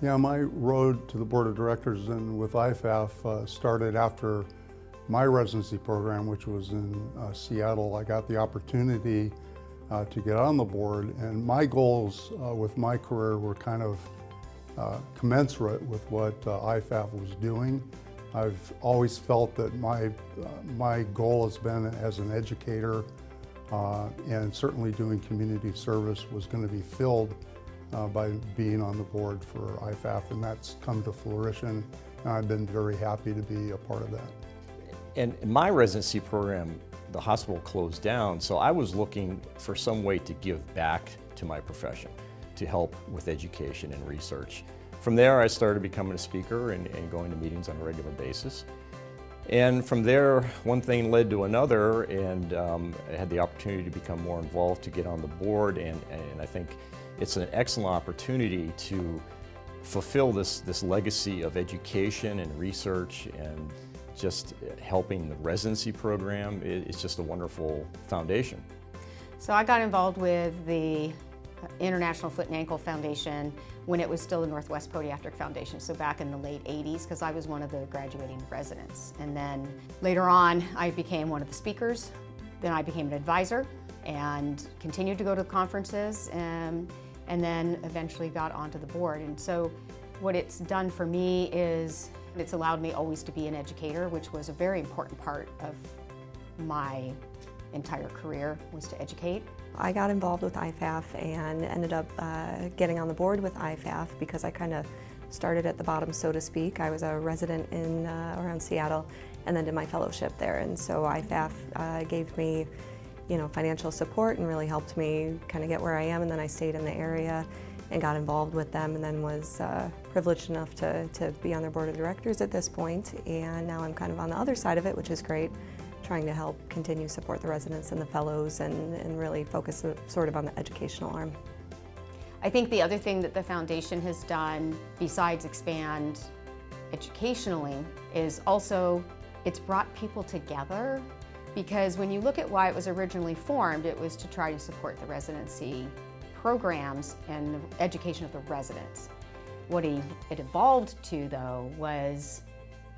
Yeah, my road to the board of directors and with IFAF started after my residency program, which was in Seattle. I got the opportunity to get on the board, and my goals with my career were kind of commensurate with what IFAF was doing. I've always felt that my goal has been as an educator and certainly doing community service was going to be filled by being on the board for IFAF, and that's come to fruition, and I've been very happy to be a part of that. And in my residency program, the hospital closed down, so I was looking for some way to give back to my profession, to help with education and research. From there, I started becoming a speaker and going to meetings on a regular basis. And from there, one thing led to another, and I had the opportunity to become more involved, to get on the board, and I think it's an excellent opportunity to fulfill this legacy of education and research, and just helping the residency program. It's just a wonderful foundation. So I got involved with the International Foot and Ankle Foundation when it was still the Northwest Podiatric Foundation, so back in the late 80s, because I was one of the graduating residents. And then later on, I became one of the speakers. Then I became an advisor and continued to go to conferences, and then eventually got onto the board. And so what it's done for me is it's allowed me always to be an educator, which was a very important part of my entire career, was to educate. I got involved with IFAF and ended up getting on the board with IFAF because I kind of started at the bottom, so to speak. I was a resident in around Seattle and then did my fellowship there, and so IFAF gave me financial support and really helped me kind of get where I am, and then I stayed in the area and got involved with them, and then was privileged enough to be on their board of directors at this point, and now I'm kind of on the other side of it, which is great, trying to help continue support the residents and the fellows and really focus sort of on the educational arm. I think the other thing that the foundation has done, besides expand educationally, is also it's brought people together, because when you look at why it was originally formed, it was to try to support the residency programs and the education of the residents. What it evolved to, though, was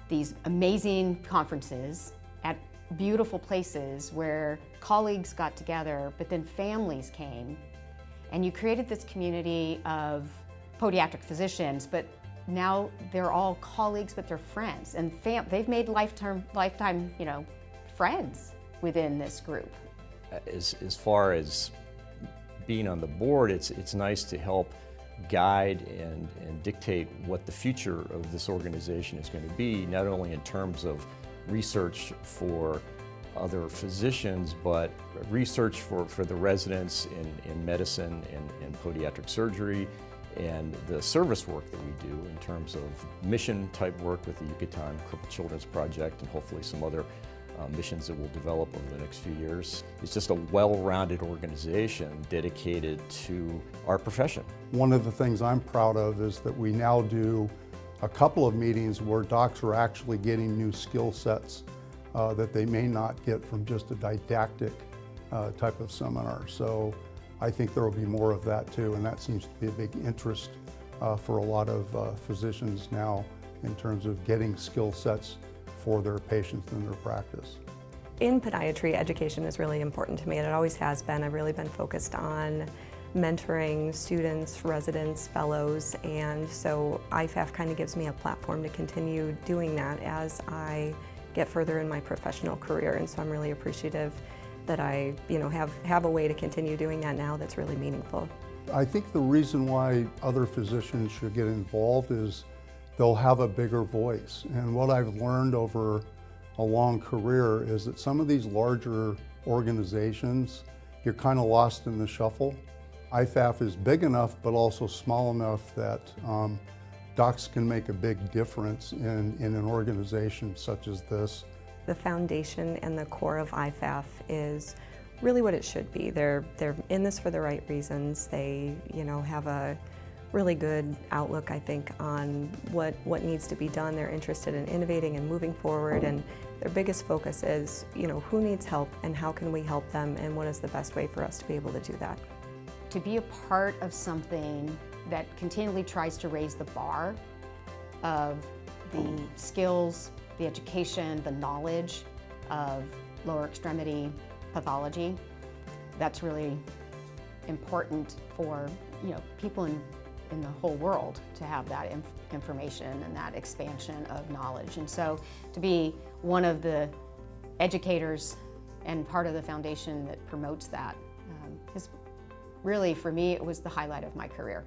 these amazing conferences at beautiful places where colleagues got together, but then families came, and you created this community of podiatric physicians, but now they're all colleagues, but they're friends, and they've made lifetime friends within this group. As far as being on the board, it's nice to help guide and dictate what the future of this organization is going to be, not only in terms of research for other physicians, but research for the residents in medicine and podiatric surgery, and the service work that we do in terms of mission type work with the Yucatan Crippled Children's Project, and hopefully some other missions that we'll develop over the next few years. It's just a well-rounded organization dedicated to our profession. One of the things I'm proud of is that we now do a couple of meetings where docs are actually getting new skill sets that they may not get from just a didactic type of seminar. So I think there will be more of that too, and that seems to be a big interest for a lot of physicians now in terms of getting skill sets for their patients in their practice. In podiatry, education is really important to me, and it always has been. I've really been focused on mentoring students, residents, fellows, and so IFAF kind of gives me a platform to continue doing that as I get further in my professional career, and so I'm really appreciative that I have a way to continue doing that now that's really meaningful. I think the reason why other physicians should get involved is they'll have a bigger voice, and what I've learned over a long career is that some of these larger organizations, you're kind of lost in the shuffle. IFAF is big enough but also small enough that docs can make a big difference in an organization such as this. The foundation and the core of IFAF is really what it should be. They're in this for the right reasons. They have a really good outlook, I think, on what needs to be done. They're interested in innovating and moving forward, and their biggest focus is, who needs help and how can we help them, and what is the best way for us to be able to do that. To be a part of something that continually tries to raise the bar of the skills, the education, the knowledge of lower extremity pathology. That's really important for people in the whole world to have that information and that expansion of knowledge. And so to be one of the educators and part of the foundation that promotes that is really, for me, it was the highlight of my career.